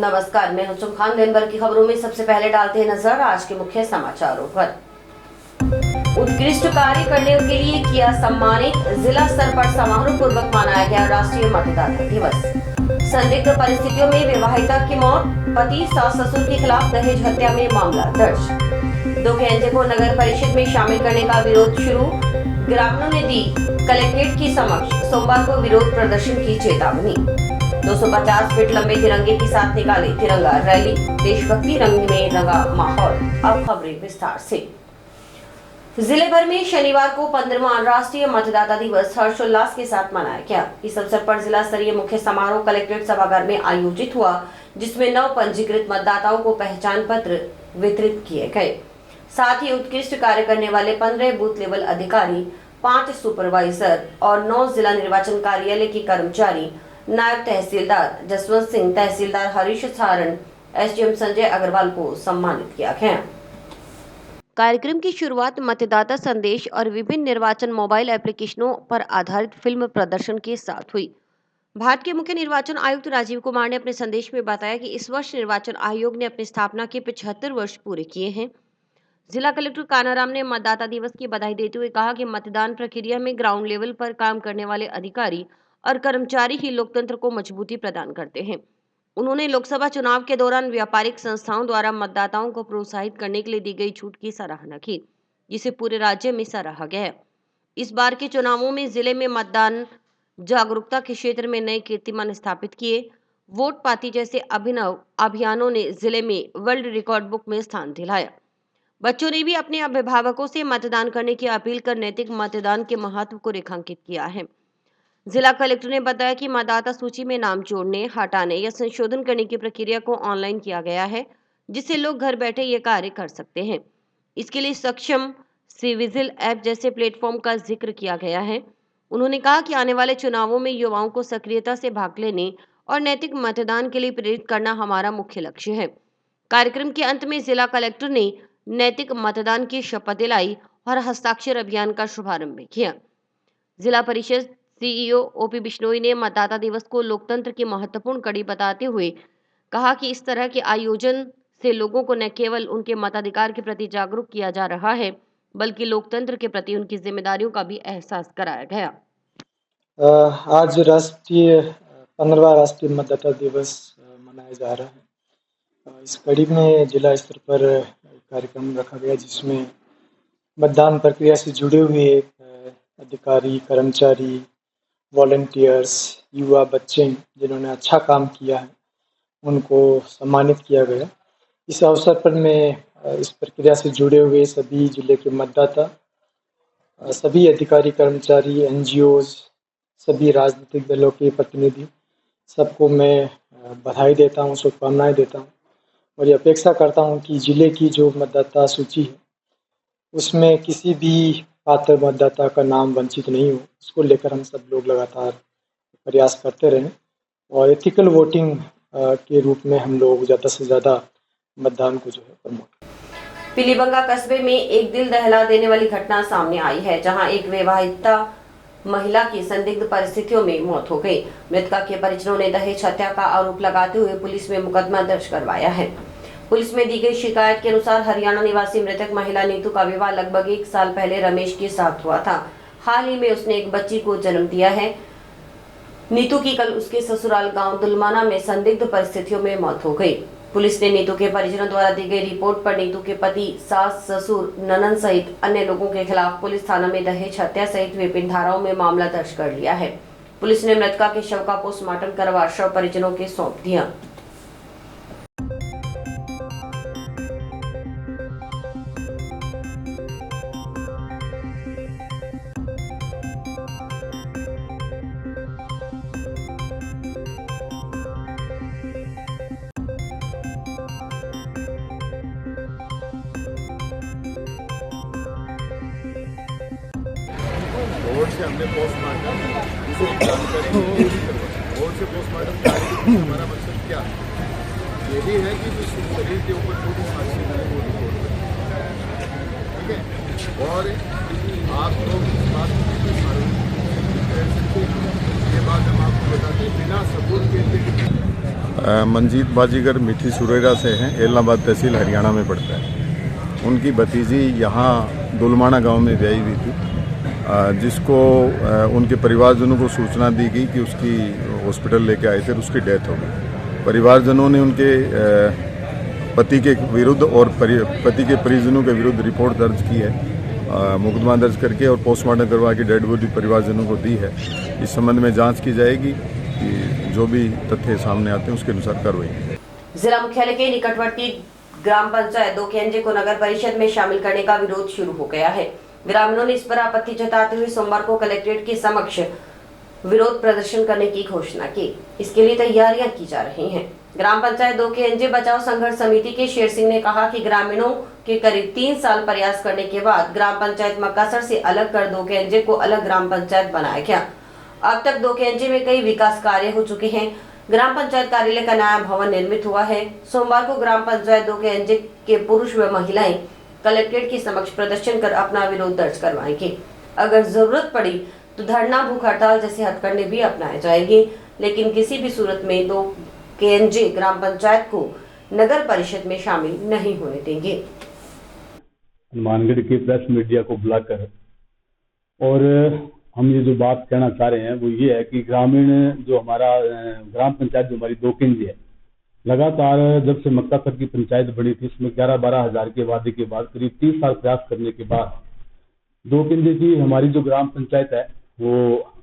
नमस्कार, मैं हूं खान। दिन भर की खबरों में सबसे पहले डालते हैं नजर आज के मुख्य समाचारों पर। उत्कृष्ट कार्य करने के लिए किया सम्मानित, जिला स्तर पर समारोह पूर्वक मनाया गया राष्ट्रीय मतदाता दिवस। संदिग्ध परिस्थितियों में विवाहिता की मौत, पति सास ससुर के खिलाफ दहेज हत्या में मामला दर्ज। 2 गैंजे को नगर परिषद में शामिल करने का विरोध शुरू, ग्रामीणों ने दी कलेक्ट्रेट की समक्ष सोमवार को विरोध प्रदर्शन की चेतावनी। 250 फीट लंबे तिरंगे के साथ निकाली तिरंगा रैली, देशभक्ति रंग में रंगा माहौल। अब खबरें विस्तार से। जिले भर में शनिवार को 15वां राष्ट्रीय मतदाता दिवस हर्षोल्लास के साथ मनाया गया। इस अवसर पर जिला स्तरीय मुख्य समारोह कलेक्ट्रेट सभागार में आयोजित हुआ, जिसमें नव पंजीकृत मतदाताओं को पहचान पत्र वितरित किए गए। साथ ही उत्कृष्ट कार्य करने वाले 15 बूथ लेवल अधिकारी, 5 सुपरवाइजर और 9 जिला निर्वाचन कार्यालय के कर्मचारी, नायब तहसीलदार जसवंत सिंह, तहसीलदार हरीश सारण, एसडीएम संजय अग्रवाल को सम्मानित किया गया। कार्यक्रम की शुरुआत मतदाता संदेश और विभिन्न निर्वाचन मोबाइल एप्लीकेशनों पर आधारित फिल्म प्रदर्शन के साथ हुई। भारत के मुख्य निर्वाचन आयुक्त राजीव कुमार ने अपने संदेश में बताया कि इस वर्ष निर्वाचन आयोग ने अपनी स्थापना के 75 वर्ष पूरे किए हैं। जिला कलेक्टर कानाराम ने मतदाता दिवस की बधाई देते हुए कहा कि मतदान प्रक्रिया में ग्राउंड लेवल पर काम करने वाले अधिकारी और कर्मचारी ही लोकतंत्र को मजबूती प्रदान करते हैं। उन्होंने लोकसभा चुनाव के दौरान व्यापारिक संस्थाओं द्वारा मतदाताओं को प्रोत्साहित करने के लिए दी गई छूट की सराहना की, जिसे पूरे राज्य में सराहा गया है। इस बार के चुनावों में जिले में मतदान जागरूकता के क्षेत्र में नए कीर्तिमान स्थापित किए। वोट पाती जैसे अभिनव अभियानों ने जिले में वर्ल्ड रिकॉर्ड बुक में स्थान दिलाया। बच्चों ने भी अपने अभिभावकों से मतदान करने की अपील कर नैतिक मतदान के महत्व को रेखांकित किया है। जिला कलेक्टर ने बताया कि मतदाता सूची में नाम जोड़ने, हटाने या संशोधन करने की प्रक्रिया को ऑनलाइन किया गया है, जिससे लोग घर बैठे ये कार्य कर सकते हैं। इसके लिए सक्षम सिविजिल ऐप जैसे प्लेटफॉर्म का जिक्र किया गया है। उन्होंने कहा कि आने वाले चुनावों में युवाओं को सक्रियता से भाग लेने और नैतिक मतदान के लिए प्रेरित करना हमारा मुख्य लक्ष्य है। कार्यक्रम के अंत में जिला कलेक्टर ने नैतिक मतदान की शपथ दिलाई और हस्ताक्षर अभियान का शुभारंभ किया। जिला परिषद सीईओ ओपी बिश्नोई ने मतदाता दिवस को लोकतंत्र की महत्वपूर्ण कड़ी बताते हुए कहा कि इस तरह के आयोजन से लोगों को न केवल उनके मताधिकार के प्रति जागरूक किया जा रहा है, बल्कि लोकतंत्र के प्रति उनकी जिम्मेदारियों का भी एहसास कराया गया। आज 15वां राष्ट्रीय मतदाता दिवस मनाया जा रहा है। इस कड़ी में जिला स्तर पर कार्यक्रम रखा गया, जिसमें मतदान प्रक्रिया से जुड़े हुए अधिकारी, कर्मचारी, वॉलंटियर्स, युवा, बच्चे जिन्होंने अच्छा काम किया है, उनको सम्मानित किया गया। इस अवसर पर मैं इस प्रक्रिया से जुड़े हुए सभी जिले के मतदाता, सभी अधिकारी, कर्मचारी, एनजीओज, सभी राजनीतिक दलों के प्रतिनिधि, सबको मैं बधाई देता हूँ, शुभकामनाएं देता हूँ और ये अपेक्षा करता हूँ कि जिले की जो मतदाता सूची है उसमें किसी भी पात्र मतदाता का नाम वंचित नहीं हो। इसको लेकर हम सब लोग लगातार प्रयास करते रहें और एथिकल वोटिंग के रूप में हम लोग ज़्यादा से ज़्यादा मतदान को जो है प्रमोट। पीलीबंगा कस्बे में एक दिल दहला देने वाली घटना सामने आई है, जहां एक विवाहिता महिला की संदिग्ध परिस्थितियों में मौत हो गई। मृतका के परिजनों ने दहेज हत्या का आरोप लगाते हुए पुलिस में मुकदमा दर्ज करवाया है। पुलिस में दी गई शिकायत के अनुसार हरियाणा निवासी मृतक महिला नीतू का विवाह लगभग 1 साल पहले रमेश के साथ हुआ था। हाल ही में उसने एक बच्ची को जन्म दिया है। नीतू की कल उसके ससुराल गांव दुलमाना में संदिग्ध परिस्थितियों में मौत हो गई। पुलिस ने नीतू के परिजनों द्वारा दी गई रिपोर्ट पर नीतू के पति, सास, ससुर, ननद सहित अन्य लोगों के खिलाफ पुलिस थाना में दहेज हत्या सहित विभिन्न धाराओं में मामला दर्ज कर लिया है। पुलिस ने मृतका के शव का पोस्टमार्टम करवा शव परिजनों के सौंप दिया। बोर्ड से हमने पोस्टमार्टम बोर्ड से पोस्टमार्टम कराने हमारा मकसद क्या है? ये भी है कि जिस शरीर के ऊपर जो भी साक्ष्य है वो रिपोर्ट करें, ठीक है। और आप लोग इस बात को कह सकते हैं, ये बात हम आपको बताते हैं बिना सबूत के। मंजीत बाजीगर मिठी सुरेरा से हैं, एलनाबाद तहसील हरियाणा में पड़ता है। उनकी भतीजी यहाँ दुलमाना गांव में ब्याही हुई थी, जिसको उनके परिवारजनों को सूचना दी गई कि उसकी हॉस्पिटल लेके आए थे, उसकी डेथ हो गई। परिवारजनों ने उनके पति के विरुद्ध और पति के परिजनों के विरुद्ध रिपोर्ट दर्ज की है, मुकदमा दर्ज करके, और पोस्टमार्टम करवा के डेड बॉडी परिवारजनों को दी है। इस संबंध में जांच की जाएगी कि जो भी तथ्य सामने आते हैं उसके अनुसार कार्रवाई। जिला मुख्यालय के निकटवर्ती ग्राम पंचायत 2 केएनजे को नगर परिषद में शामिल करने का विरोध शुरू हो गया है। ग्रामीणों ने इस पर आपत्ति जताते हुए सोमवार को कलेक्ट्रेट के समक्ष विरोध प्रदर्शन करने की घोषणा की। इसके लिए तैयारियां की जा रही हैं। ग्राम पंचायत 2 केएनजे बचाओ संघर्ष समिति के शेर सिंह ने कहा कि ग्रामीणों के करीब 3 साल प्रयास करने के बाद ग्राम पंचायत मक्कासर से अलग कर 2 केएनजे को अलग ग्राम पंचायत बनाया गया। अब तक 2 केएनजे में कई विकास कार्य हो चुके हैं। ग्राम पंचायत कार्यालय का नया भवन निर्मित हुआ है। सोमवार को ग्राम पंचायत 2 केएनजे के पुरुष व महिलाएं कलेक्ट्रेट के समक्ष प्रदर्शन कर अपना विरोध दर्ज करवाएंगे। अगर जरूरत पड़ी तो धरना, भूख हड़ताल जैसे हथकंडे भी अपनाए जाएंगे, लेकिन किसी भी सूरत में 2 केएनजे ग्राम पंचायत को नगर परिषद में शामिल नहीं होने देंगे। मानगढ़ के प्रेस मीडिया को बुलाकर और हम ये जो बात कहना चाह रहे हैं वो ये है कि ग्रामीण जो हमारा ग्राम पंचायत जो हमारी 2 केएनजे है, लगातार जब से मक्कासर की पंचायत बनी थी, इसमें 11-12 हज़ार के वादे के बाद करीब 30 साल प्रयास करने के बाद 2 केएनजे की हमारी जो ग्राम पंचायत है वो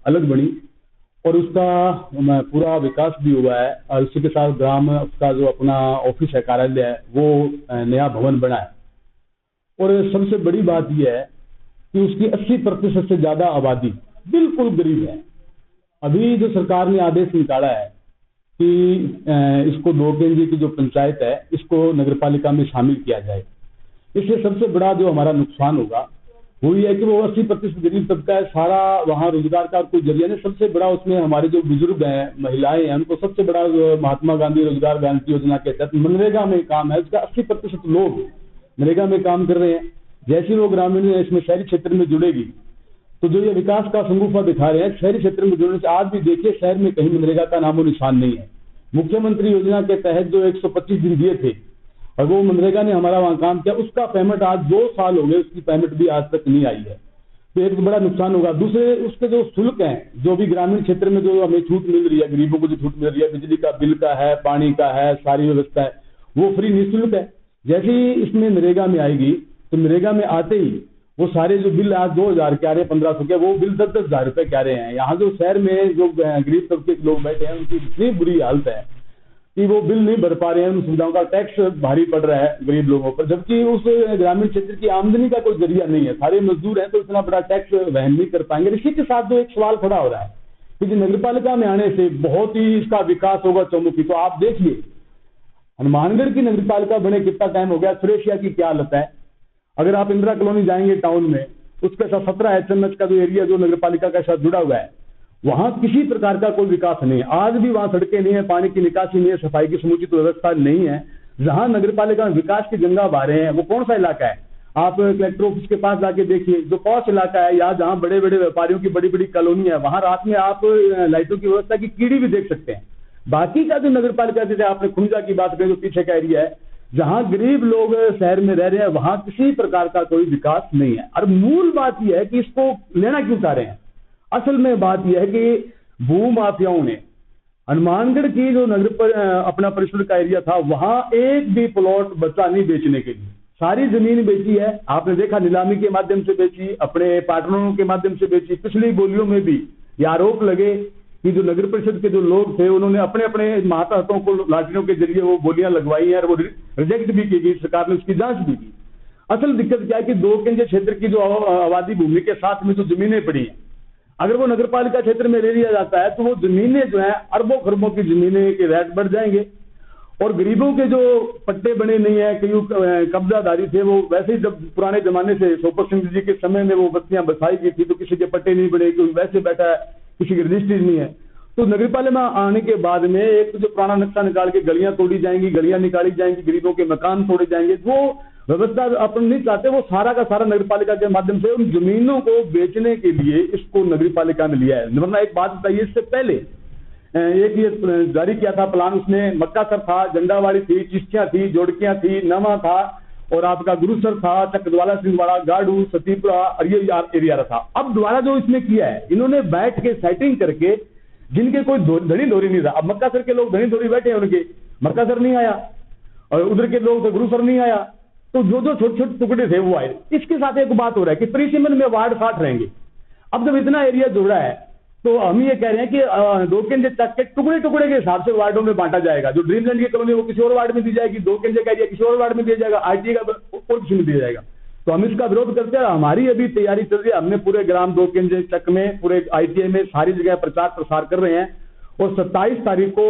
अलग बनी और उसका पूरा विकास भी हुआ है। और उसी के साथ ग्राम उसका जो अपना ऑफिस है, कार्यालय है, वो नया भवन बना है। और सबसे बड़ी बात यह है कि उसकी 80% से ज्यादा आबादी बिल्कुल गरीब है। अभी जो सरकार ने आदेश निकाला है कि इसको 2 केएनजे की जो पंचायत है इसको नगरपालिका में शामिल किया जाए, इससे सबसे बड़ा जो हमारा नुकसान होगा वो ये है कि वो 80% गरीब तबका है, सारा वहाँ रोजगार का कोई जरिया नहीं। सबसे बड़ा उसमें हमारे जो बुजुर्ग हैं, महिलाएं हैं, उनको सबसे बड़ा महात्मा गांधी रोजगार गारंटी योजना के तहत मनरेगा में काम है, उसका 80% लोग मनरेगा में काम कर रहे हैं। जैसे वो ग्रामीण इसमें शहरी क्षेत्र में जुड़ेगी तो जो ये विकास का संगूफा दिखा रहे हैं, शहरी क्षेत्र में जुड़ने से आज भी देखिए शहर में कहीं मनरेगा का नामो निशान नहीं है। मुख्यमंत्री योजना के तहत जो 125 दिन दिए थे और वो मनरेगा ने हमारा वहां काम किया, उसका पेमेंट आज 2 साल हो गए, उसकी पेमेंट भी आज तक नहीं आई है। तो एक बड़ा नुकसान होगा। दूसरे उसके जो शुल्क हैं, जो भी ग्रामीण क्षेत्र में जो हमें छूट मिल रही है, गरीबों को जो छूट मिल रही है, बिजली का बिल का है, पानी का है, सारी व्यवस्था है, वो फ्री निःशुल्क है। जैसे ही इसमें नरेगा में आएगी तो नरेगा में आते ही वो सारे जो बिल आज 2000 के आ रहे हैं, 1500 के, वो बिल 10-10 हज़ार रुपए के आ रहे हैं। यहाँ जो शहर में जो गरीब तबके के लोग बैठे हैं उनकी इतनी बुरी हालत है कि वो बिल नहीं भर पा रहे हैं, उन सुविधाओं का टैक्स भारी पड़ रहा है गरीब लोगों पर, जबकि उस ग्रामीण क्षेत्र की आमदनी का कोई जरिया नहीं है। सारे मजदूर हैं तो इतना बड़ा टैक्स वहन नहीं कर पाएंगे। इसी के साथ जो एक सवाल खड़ा हो रहा है कि नगरपालिका में आने से बहुत ही इसका विकास होगा चौमुखी। तो आप देखिए हनुमानगढ़ की नगरपालिका बने कितना टाइम हो गया, सुरेशिया की क्या हालत है। अगर आप इंदिरा कॉलोनी जाएंगे टाउन में, उसके साथ 17 HMH का जो एरिया जो नगरपालिका के साथ जुड़ा हुआ है, वहां किसी प्रकार का कोई विकास नहीं है। आज भी वहां सड़कें नहीं है, पानी की निकासी नहीं है, सफाई की समुचित व्यवस्था नहीं है। जहां नगरपालिका में विकास की गंगा बहा रहे हैं वो कौन सा इलाका है? आप कलेक्टर ऑफिस के पास जाके देखिए, जो पॉश इलाका है या जहां बड़े बड़े व्यापारियों की बड़ी बड़ी कॉलोनी है, वहां रात में आप लाइटों की व्यवस्था की कीड़ी भी देख सकते हैं। बाकी का जो नगरपालिका, जैसे आपने खुंजा की बात करें, जो पीछे का एरिया है जहां गरीब लोग शहर में रह रहे हैं, वहां किसी प्रकार का कोई विकास नहीं है। और मूल बात यह है कि इसको लेना क्यों चाह रहे हैं? असल में बात यह है कि भूमाफियाओं ने हनुमानगढ़ की जो नगर पर अपना परिसर का एरिया था, वहां एक भी प्लॉट बचा नहीं बेचने के लिए। सारी जमीन बेची है, आपने देखा नीलामी के माध्यम से बेची, अपने पार्टनरों के माध्यम से बेची। पिछली बोलियों में भी ये आरोप लगे कि जो नगर परिषद के जो लोग थे उन्होंने अपने अपने मातहतों को लाठियों के जरिए वो बोलियां लगवाई हैं और वो रिजेक्ट भी की गई, सरकार ने उसकी जांच भी की। असल दिक्कत क्या है कि 2 केएनजे क्षेत्र की जो आबादी भूमि के साथ में जो जमीनें पड़ी हैं, अगर वो नगरपालिका क्षेत्र में ले लिया जाता है तो वो जमीनें जो है अरबों खरबों की जमीनें के रेट बढ़ जाएंगे। और गरीबों के जो पट्टे बने नहीं है, कई कब्जाधारी थे, वो वैसे ही जब पुराने जमाने से सोपर सिंह जी के समय में वो बस्तियां बसाई गई थी तो किसी के पट्टे नहीं बने, कोई वैसे बैठा है, किसी की रजिस्ट्री नहीं है। तो नगरपालिका में आने के बाद में एक जो पुराना नक्शा निकाल के गलियां तोड़ी जाएंगी, गलियां निकाली जाएंगी, गरीबों के मकान तोड़े जाएंगे। वो व्यवस्था अपन नहीं चाहते, वो सारा का सारा नगरपालिका के माध्यम से उन जमीनों को बेचने के लिए इसको नगरपालिका में लिया है। वरना एक बात बताइए, इससे पहले एक ये जारी किया था प्लान, उसमें मक्कासर था, जंडावाड़ी थी, चिश्तियां थी, जोड़कियां थी, नमा था और आपका गुरुसर था, चकदवाला सिंहवाड़ा, गाड़ू, सतीपुरा और ये एरिया था। अब दोबारा जो इसमें किया है, इन्होंने बैठ के सेटिंग करके, जिनके कोई धनी धोरी नहीं था, अब मक्कासर के लोग धनी धोरी बैठे हैं, उनके मक्कासर नहीं आया और उधर के लोग तो गुरुसर नहीं आया, तो जो जो छोटे छोटे टुकड़े थे वो आए। इसके साथ एक बात हो रहा है कि परिसीमन में वार्ड 60 रहेंगे। अब जब इतना एरिया जुड़ा है तो हम ये कह रहे हैं कि दो केंजे तक के टुकड़े टुकड़े के हिसाब से वार्डों में बांटा जाएगा। जो ड्रीमलैंड की कॉलोनी वो किसी और वार्ड में दी जाएगी, दो केंजे का एरिया किसी और वार्ड में दिया जाएगा, आईटी का और किसी में दिया जाएगा। तो हम इसका विरोध करते हैं। हमारी अभी तैयारी चल रही है, हमने पूरे ग्राम दो केंजे चक में, पूरे ITI में सारी जगह प्रचार प्रसार कर रहे हैं और 27 तारीख को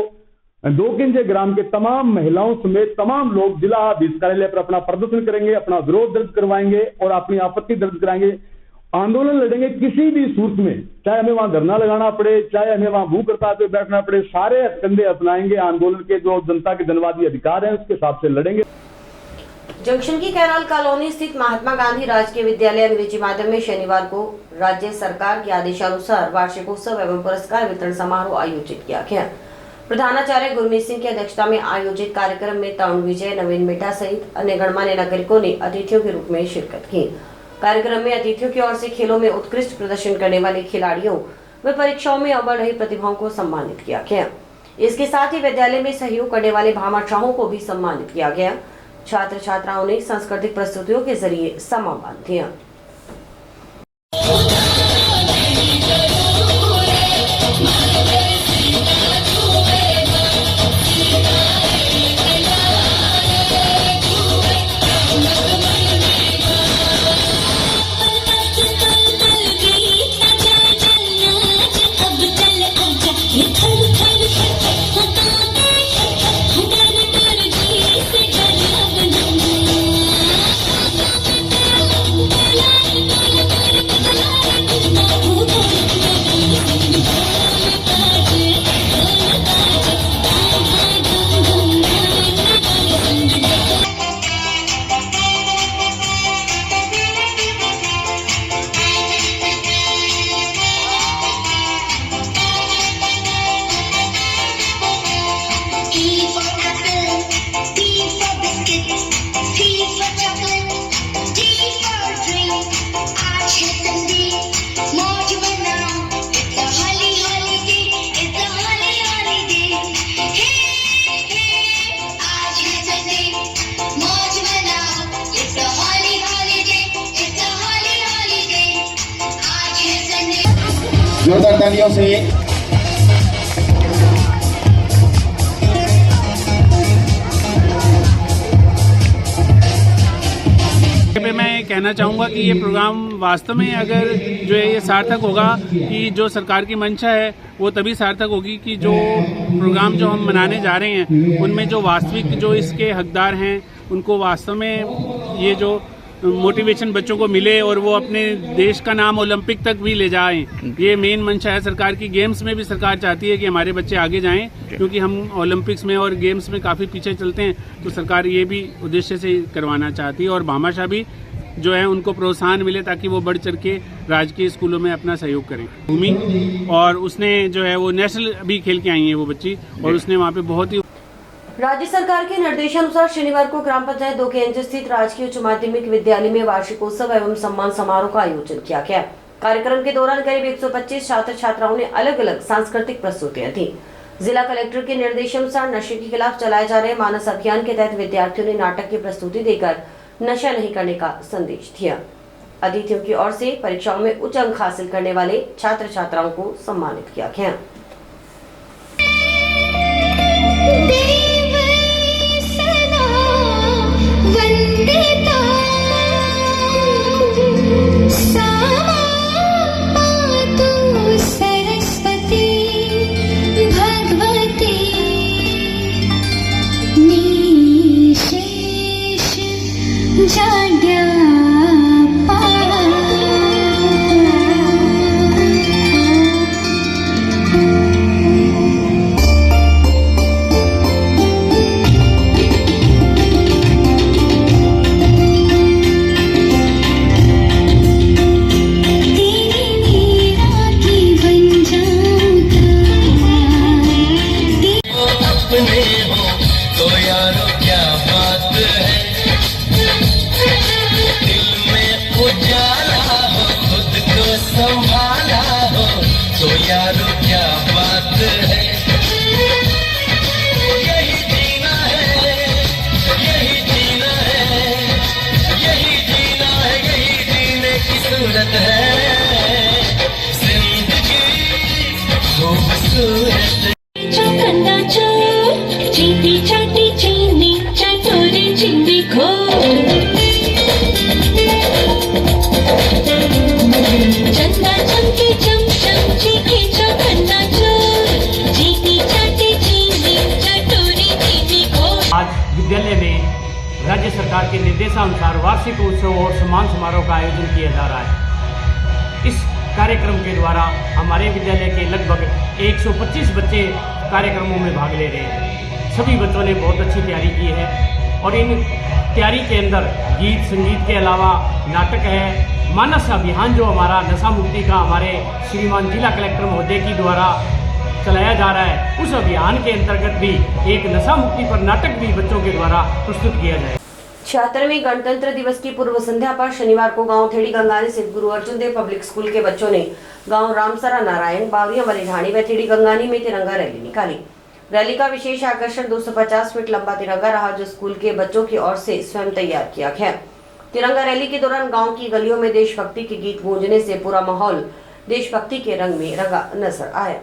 दो केंजे ग्राम के तमाम महिलाओं समेत तमाम लोग जिला विकास कार्यालय पर अपना प्रदर्शन करेंगे, अपना विरोध दर्ज करवाएंगे और अपनी आपत्ति दर्ज कराएंगे। आंदोलन लड़ेंगे किसी भी सूरत में, चाहे हमें वहां धरना लगाना पड़े, चाहे हमें वहां भूख हड़ताल पे बैठना पड़े, सारे हथकंडे अपनाएंगे। आंदोलन के जो जनता के जनवादी अधिकार हैं उसके हिसाब से लड़ेंगे। जंक्शन की कैनाल कॉलोनी स्थित महात्मा गांधी राजकीय विद्यालय अंग्रेजी माध्यम में शनिवार को राज्य सरकार के आदेशानुसार वार्षिकोत्सव एवं पुरस्कार वितरण समारोह आयोजित किया गया। प्रधानाचार्य गुरमीत सिंह की अध्यक्षता में आयोजित कार्यक्रम में तरुण विजय, नवीन मेटा सहित अन्य गणमान्य नागरिकों ने अतिथियों के रूप में शिरकत की। कार्यक्रम में अतिथियों की ओर से खेलों में उत्कृष्ट प्रदर्शन करने वाले खिलाड़ियों व परीक्षाओं में अव्वल रही प्रतिभाओं को सम्मानित किया गया। इसके साथ ही विद्यालय में सहयोग करने वाले भामाशाहों को भी सम्मानित किया गया। छात्र छात्राओं ने सांस्कृतिक प्रस्तुतियों के जरिए समा बांध दिया। जोरदार तालियों से मैं कहना चाहूँगा कि ये प्रोग्राम वास्तव में अगर जो है ये सार्थक होगा कि जो सरकार की मंशा है वो तभी सार्थक होगी कि जो प्रोग्राम जो हम मनाने जा रहे हैं उनमें जो वास्तविक जो इसके हकदार हैं उनको वास्तव में ये जो मोटिवेशन बच्चों को मिले और वो अपने देश का नाम ओलंपिक तक भी ले जाएं। ये मेन मंशा है सरकार की। गेम्स में भी सरकार चाहती है कि हमारे बच्चे आगे जाएं, क्योंकि हम ओलंपिक्स में और गेम्स में काफ़ी पीछे चलते हैं, तो सरकार ये भी उद्देश्य से करवाना चाहती है। और भामाशाह भी जो है उनको प्रोत्साहन मिले ताकि वो बढ़ चढ़ के राजकीय स्कूलों में अपना सहयोग करें। भूमि और उसने जो है वो नेशनल भी खेल के आई है वो बच्ची, और उसने वहाँ पे बहुत ही। राज्य सरकार के निर्देशानुसार शनिवार को ग्राम पंचायत दो केंद्र स्थित राजकीय उच्च माध्यमिक विद्यालय में वार्षिकोत्सव एवं सम्मान समारोह का आयोजन किया गया। कार्यक्रम के दौरान करीब 125 छात्र छात्राओं ने अलग अलग सांस्कृतिक प्रस्तुतियां दी। जिला कलेक्टर के निर्देशानुसार नशे के खिलाफ चलाए जा रहे मानस अभियान के तहत विद्यार्थियों ने नाटक की प्रस्तुति देकर नशा नहीं करने का संदेश दिया। अतिथियों की ओर से परीक्षाओं में उच्च अंक हासिल करने वाले छात्र छात्राओं को सम्मानित किया गया। संभाला हो तो यारो क्या बात है। यही जीना है, यही जीना है, यही जीना है, यही जीने की सूरत है जिंदगी खूबसूरत। चौकन्ना चोर चींटी चाटी चीनी चटोरी चिंदी खोर चंदा चमके चमचम चीकी चौकन्ना चोर चींटी चाटी चीनी चटोरी चिंदी खोर। आज विद्यालय में राज्य सरकार के निर्देशानुसार वार्षिक उत्सव और सम्मान समारोह का आयोजन किया जा रहा है। इस कार्यक्रम के द्वारा हमारे विद्यालय के लगभग 125 बच्चे कार्यक्रमों में भाग ले रहे हैं। सभी बच्चों ने बहुत अच्छी तैयारी की है और इन तैयारी के अंदर गीत संगीत के अलावा नाटक है। मानस अभियान जो हमारा नशा मुक्ति का हमारे श्रीमान जिला कलेक्टर महोदय की द्वारा चलाया जा रहा है, उस अभियान के अंतर्गत भी एक नशा मुक्ति पर नाटक भी बच्चों के द्वारा प्रस्तुत किया जाए। 76वें गणतंत्र दिवस की पूर्व संध्या पर शनिवार को गांव थेड़ी गंगानी स्थित गुरु अर्जुन देव पब्लिक स्कूल के बच्चों ने गांव रामसरा नारायण बावरिया वाली ढाणी व थेड़ी गंगानी में तिरंगा रैली निकाली। रैली का विशेष आकर्षण 250 फीट लंबा तिरंगा रहा, जो स्कूल के बच्चों की ओर से स्वयं तैयार किया गया। तिरंगा रैली के दौरान गाँव की गलियों में देशभक्ति के गीत गूंजने से पूरा माहौल देशभक्ति के रंग में रंगा नजर आया।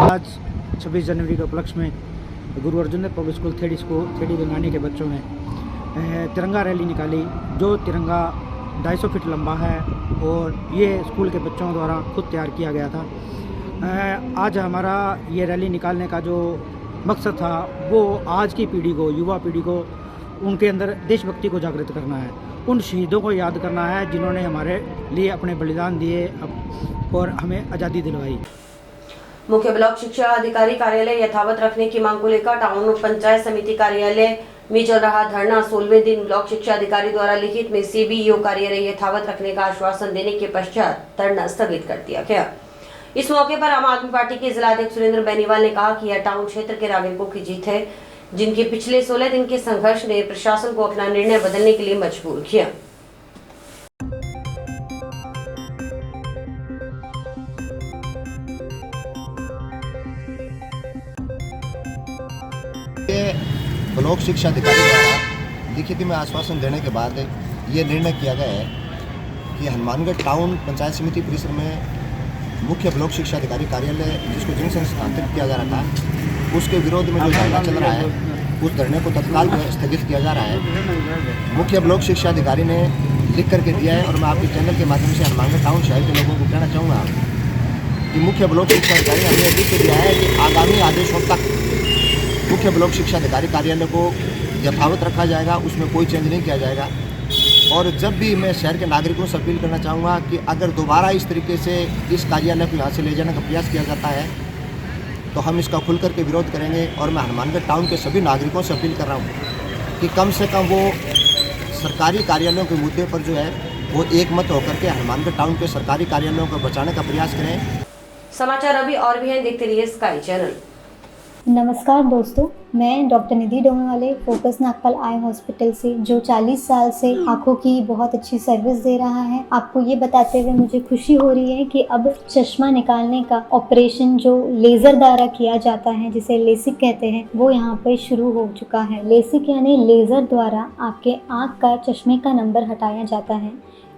आज 26 जनवरी के उपलक्ष्य में गुरु अर्जुन देव पब्लिक स्कूल थेड़ी गंगानी के बच्चों ने तिरंगा रैली निकाली, जो तिरंगा 250 फीट लंबा है और ये स्कूल के बच्चों द्वारा खुद तैयार किया गया था। आज हमारा ये रैली निकालने का जो मकसद था वो आज की पीढ़ी को, युवा पीढ़ी को, उनके अंदर देशभक्ति को जागृत करना है, उन शहीदों को याद करना है जिन्होंने हमारे लिए अपने बलिदान दिए और हमें आज़ादी दिलवाई। मुख्य ब्लॉक शिक्षा अधिकारी कार्यालय यथावत रखने की मांग को लेकर टाउन पंचायत समिति कार्यालय में चल रहा धरना 16वें दिन ब्लॉक शिक्षा अधिकारी द्वारा लिखित में CBO कार्यालय यथावत रखने का आश्वासन देने के पश्चात धरना स्थगित कर दिया गया। इस मौके पर आम आदमी पार्टी के जिलाध्यक्ष सुरेंद्र बेनीवाल ने कहा कि यह टाउन क्षेत्र के नागरिकों की जीत है, जिनके पिछले 16 दिन के संघर्ष ने प्रशासन को अपना निर्णय बदलने के लिए मजबूर किया। ब्लॉक शिक्षा अधिकारी द्वारा लिखित में आश्वासन देने के बाद ये निर्णय किया गया है कि हनुमानगढ़ टाउन पंचायत समिति परिसर में मुख्य ब्लॉक शिक्षा अधिकारी कार्यालय, जिसको जंक्शन स्थानांतरित किया जा रहा था, उसके विरोध में जो धरना चल रहा है, उस धरने को तत्काल स्थगित किया जा रहा है। मुख्य ब्लॉक शिक्षा अधिकारी ने लिख करके दिया है और मैं आपके चैनल के माध्यम से हनुमानगढ़ टाउन शहर के लोगों को कहना चाहूँगा कि मुख्य ब्लॉक शिक्षा अधिकारी ने हमें लिख के दिया है कि आगामी आदेशों तक मुख्य ब्लॉक शिक्षा अधिकारी कार्यालय को यथावत रखा जाएगा, उसमें कोई चेंज नहीं किया जाएगा। और जब भी मैं शहर के नागरिकों से अपील करना चाहूँगा कि अगर दोबारा इस तरीके से इस कार्यालय को यहाँ से ले जाने का प्रयास किया जाता है तो हम इसका खुल करके विरोध करेंगे। और मैं हनुमानगढ़ टाउन के सभी नागरिकों से अपील कर रहा हूँ कि कम से कम वो सरकारी कार्यालयों के मुद्दे पर जो है वो एक मत होकर के हनुमानगढ़ टाउन के सरकारी कार्यालयों को बचाने का प्रयास करें। समाचार अभी और भी हैं, देखते रहिए स्काई चैनल। नमस्कार दोस्तों, मैं डॉक्टर निधि डोमेवाले फोकस नागपाल आई हॉस्पिटल से, जो 40 साल से आंखों की बहुत अच्छी सर्विस दे रहा है। आपको ये बताते हुए मुझे खुशी हो रही है कि अब चश्मा निकालने का ऑपरेशन जो लेज़र द्वारा किया जाता है, जिसे लेसिक कहते हैं, वो यहाँ पे शुरू हो चुका है। लेसिक यानी लेज़र द्वारा आपके आँख का चश्मे का नंबर हटाया जाता है।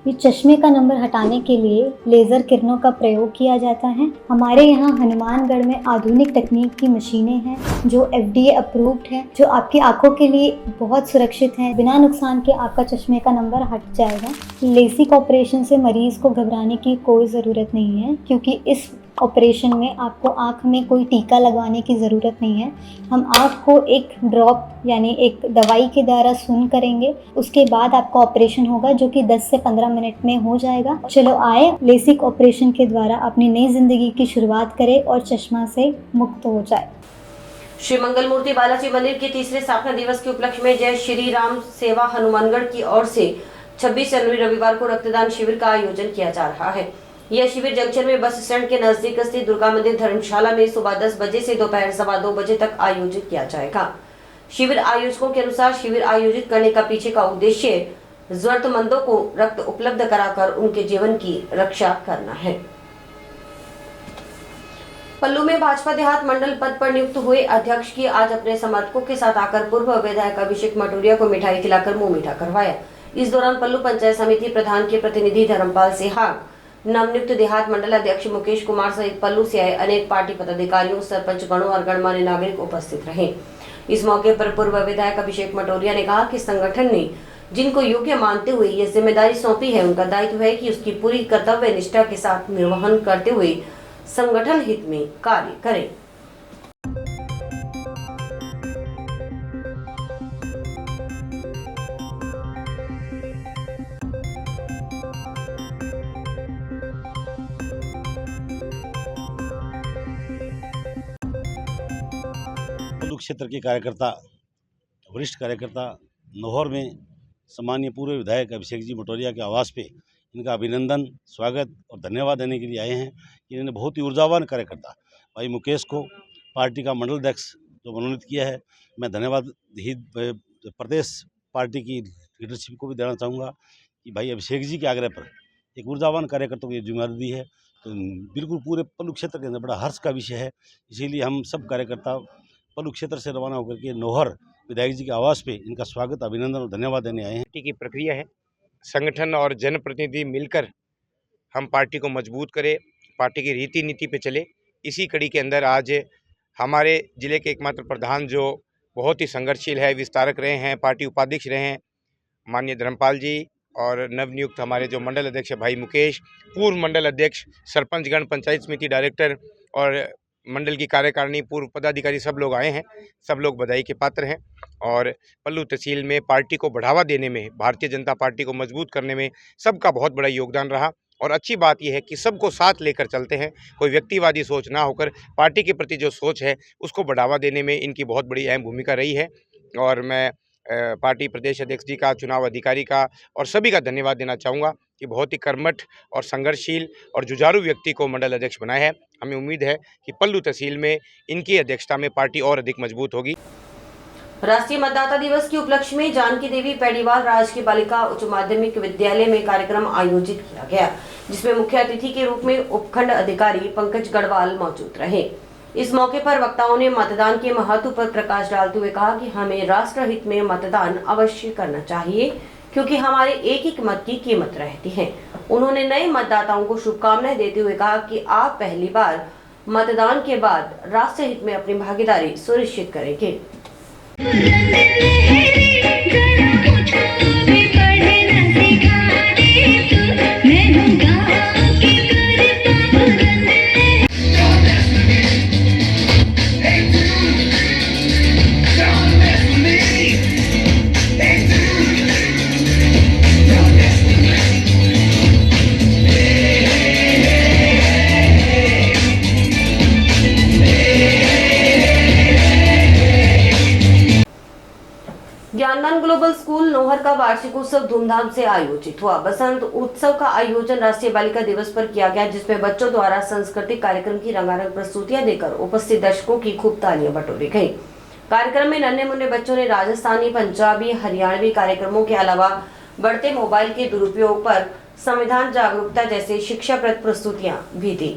ये चश्मे का नंबर हटाने के लिए लेज़र किरणों का प्रयोग किया जाता है। हमारे यहाँ हनुमानगढ़ में आधुनिक तकनीक की मशीनें हैं जो FDA अप्रूव्ड है, जो आपकी आंखों के लिए बहुत सुरक्षित है। बिना नुकसान के आपका चश्मे का नंबर हट जाएगा। लेसिक ऑपरेशन से मरीज को घबराने की कोई ज़रूरत नहीं है, क्योंकि इस ऑपरेशन में आपको आँख में कोई टीका लगवाने की ज़रूरत नहीं है। हम आँख को एक ड्रॉप यानी एक दवाई के द्वारा सून करेंगे, उसके बाद आपका ऑपरेशन होगा जो कि 10 से 15 मिनट में हो जाएगा। चलो आए लेसिक ऑपरेशन के द्वारा अपनी नई ज़िंदगी की शुरुआत करें और चश्मा से मुक्त हो जाए। श्री मंगल मूर्ति बालाजी मंदिर के तीसरे स्थापना दिवस के उपलक्ष्य में जय श्री राम सेवा हनुमानगढ़ की ओर से 26 जनवरी रविवार को रक्तदान शिविर का आयोजन किया जा रहा है। यह शिविर जंक्शन में बस स्टैंड के नजदीक स्थित दुर्गा मंदिर धर्मशाला में सुबह 10 बजे से दोपहर 2:15 बजे तक आयोजित किया जाएगा। शिविर आयोजकों के अनुसार शिविर आयोजित करने का पीछे का उद्देश्य जरूरतमंदों को रक्त उपलब्ध कराकर उनके जीवन की रक्षा करना है। पल्लू में भाजपा देहात मंडल पद पर नियुक्त हुए अध्यक्ष की आज अपने समर्थकों के साथ आकर पूर्व विधायक अभिषेक मटोरिया को मिठाई खिलाकर मुंह मीठा करवाया। इस दौरान पल्लू पंचायत समिति प्रधान के प्रतिनिधि धर्मपाल सेहाग, नवनियुक्त देहात मंडल अध्यक्ष मुकेश कुमार सहित पल्लू से आए अनेक पार्टी पदाधिकारियों, सरपंच गणों और गणमान्य नागरिक उपस्थित रहे। इस मौके पर पूर्व विधायक अभिषेक मटोरिया ने कहा कि संगठन ने जिनको योग्य मानते हुए ये जिम्मेदारी सौंपी है, उनका दायित्व है कि उसकी पूरी कर्तव्य निष्ठा के साथ निर्वहन करते हुए संगठन हित में कार्य करें। क्षेत्र के कार्यकर्ता, वरिष्ठ कार्यकर्ता नौहर में सम्मानीय पूर्व विधायक अभिषेक जी मटोरिया के आवास पे इनका अभिनंदन, स्वागत और धन्यवाद देने के लिए आए हैं। इन्होंने बहुत ही ऊर्जावान कार्यकर्ता भाई मुकेश को पार्टी का मंडल अध्यक्ष जो मनोनीत किया है, मैं धन्यवाद ही प्रदेश पार्टी की लीडरशिप को भी देना चाहूँगा कि भाई अभिषेक जी के आग्रह पर एक ऊर्जावान कार्यकर्ता को ये जिम्मेदारी दी है, तो बिल्कुल पूरे पल्लू क्षेत्र के अंदर बड़ा हर्ष का विषय है। इसीलिए हम सब कार्यकर्ता पल्लू क्षेत्र से रवाना होकर के नौहर विधायक जी के आवास पे इनका स्वागत, अभिनंदन और धन्यवाद देने आए हैं। पार्टी की प्रक्रिया है, संगठन और जनप्रतिनिधि मिलकर हम पार्टी को मजबूत करें, पार्टी की रीति नीति पे चले। इसी कड़ी के अंदर आज हमारे जिले के एकमात्र प्रधान जो बहुत ही संघर्षशील है, विस्तारक रहे हैं, पार्टी उपाध्यक्ष रहे हैं, माननीय धर्मपाल जी, और नवनियुक्त हमारे जो मंडल अध्यक्ष भाई मुकेश, पूर्व मंडल अध्यक्ष, सरपंचगण, पंचायत समिति डायरेक्टर और मंडल की कार्यकारिणी, पूर्व पदाधिकारी सब लोग आए हैं। सब लोग बधाई के पात्र हैं और पल्लू तहसील में पार्टी को बढ़ावा देने में, भारतीय जनता पार्टी को मजबूत करने में सबका बहुत बड़ा योगदान रहा। और अच्छी बात यह है कि सबको साथ लेकर चलते हैं, कोई व्यक्तिवादी सोच ना होकर पार्टी के प्रति जो सोच है उसको बढ़ावा देने में इनकी बहुत बड़ी अहम भूमिका रही है। और मैं पार्टी प्रदेश अध्यक्ष जी का, चुनाव अधिकारी का और सभी का धन्यवाद देना चाहूँगा कि बहुत ही कर्मठ और संघर्षशील और जुझारू व्यक्ति को मंडल अध्यक्ष बनाया है। हमें उम्मीद है कि पल्लू तहसील में इनकी अध्यक्षता में पार्टी और अधिक मजबूत होगी। राष्ट्रीय मतदाता दिवस के उपलक्ष्य में जानकी देवी पैडीवाल राजकीय बालिका उच्च माध्यमिक विद्यालय में कार्यक्रम आयोजित किया गया, जिसमें मुख्य अतिथि के रूप में उपखंड अधिकारी पंकज गढ़वाल मौजूद रहे। इस मौके पर वक्ताओं ने मतदान के महत्व पर प्रकाश डालते हुए कहा कि हमें राष्ट्र हित में मतदान अवश्य करना चाहिए, क्योंकि हमारे एक एक मत की कीमत रहती है। उन्होंने नए मतदाताओं को शुभकामनाएं देते हुए कहा कि आप पहली बार मतदान के बाद राष्ट्र हित में अपनी भागीदारी सुनिश्चित करेंगे। ज्ञानदान ग्लोबल स्कूल नौहर का वार्षिक उत्सव धूमधाम से आयोजित हुआ। बसंत उत्सव का आयोजन राष्ट्रीय बालिका दिवस पर किया गया, जिसमें बच्चों द्वारा सांस्कृतिक कार्यक्रम की रंगारंग प्रस्तुतियां देकर उपस्थित दर्शकों की खूब तालियां बटोरी गई। कार्यक्रम में नन्हे मुन्ने बच्चों ने राजस्थानी, पंजाबी, हरियाणवी कार्यक्रमों के अलावा बढ़ते मोबाइल के दुरुपयोग पर संविधान जागरूकता जैसे शिक्षाप्रद प्रस्तुतियां भी दी।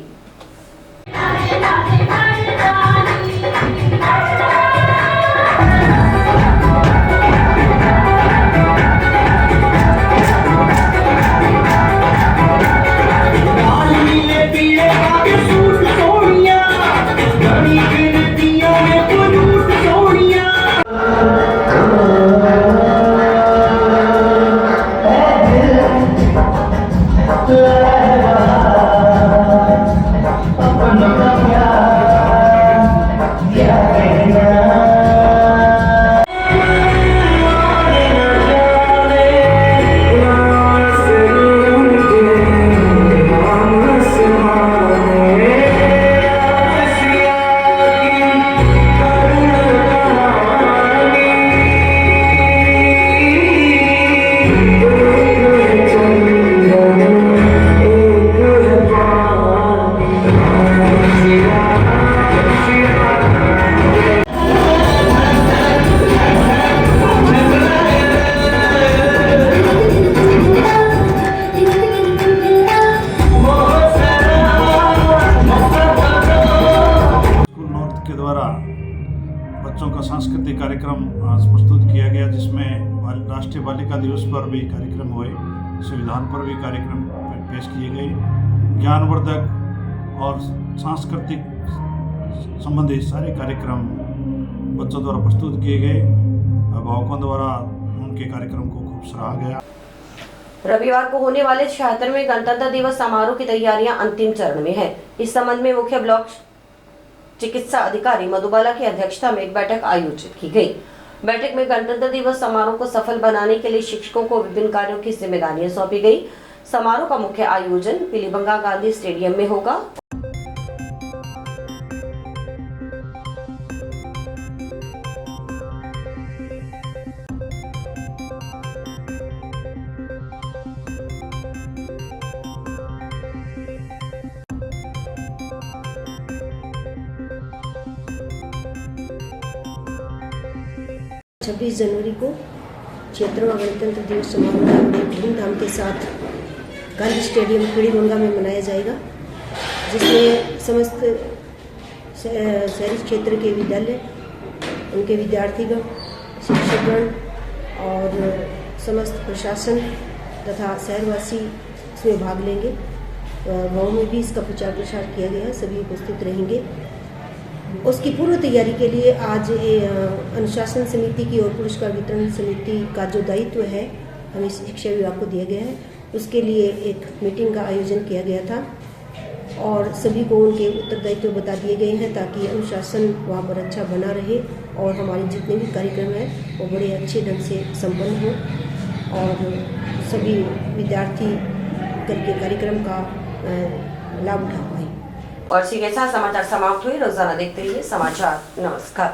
बच्चों का सांस्कृतिक कार्यक्रम आज प्रस्तुत किया गया, जिसमें राष्ट्रीय बालिका दिवस पर भी कार्यक्रम हुए, संविधान पर भी कार्यक्रम पेश किए गए। ज्ञानवर्धक और सांस्कृतिक संबंधी सारे कार्यक्रम बच्चों द्वारा प्रस्तुत किए गए। अभिभावकों द्वारा उनके कार्यक्रम को खूब सराहा गया। रविवार को होने वाले 76वें गणतंत्र दिवस समारोह की तैयारियां अंतिम चरण में है। इस संबंध में मुख्य ब्लॉक चिकित्सा अधिकारी मधुबाला की अध्यक्षता में एक बैठक आयोजित की गई। बैठक में गणतंत्र दिवस समारोह को सफल बनाने के लिए शिक्षकों को विभिन्न कार्यों की जिम्मेदारियां सौंपी गई। समारोह का मुख्य आयोजन पीलीबंगा गांधी स्टेडियम में होगा। छब्बीस जनवरी को 76वां गणतंत्र दिवस समारोह बड़े धूमधाम के साथ गांधी स्टेडियम पीलीबंगा में मनाया जाएगा, जिसमें समस्त शहरी क्षेत्र के विद्यालय, उनके विद्यार्थीगण, शिक्षकगण और समस्त प्रशासन तथा शहरवासी इसमें भाग लेंगे। गाँव में भी इसका प्रचार प्रसार किया गया है, सभी उपस्थित रहेंगे। उसकी पूर्व तैयारी के लिए आज अनुशासन समिति की और पुरस्कार वितरण समिति का जो दायित्व है हमें शिक्षा विभाग को दिया गया है, उसके लिए एक मीटिंग का आयोजन किया गया था और सभी को उनके उत्तरदायित्व बता दिए गए हैं ताकि अनुशासन वहाँ पर अच्छा बना रहे और हमारे जितने भी कार्यक्रम हैं वो बड़े अच्छे ढंग से संपन्न हो और सभी विद्यार्थी कल के कार्यक्रम का लाभ उठा पाए। और इसी के साथ समाचार समाप्त हुए। रोजाना देखते रहिए समाचार। नमस्कार।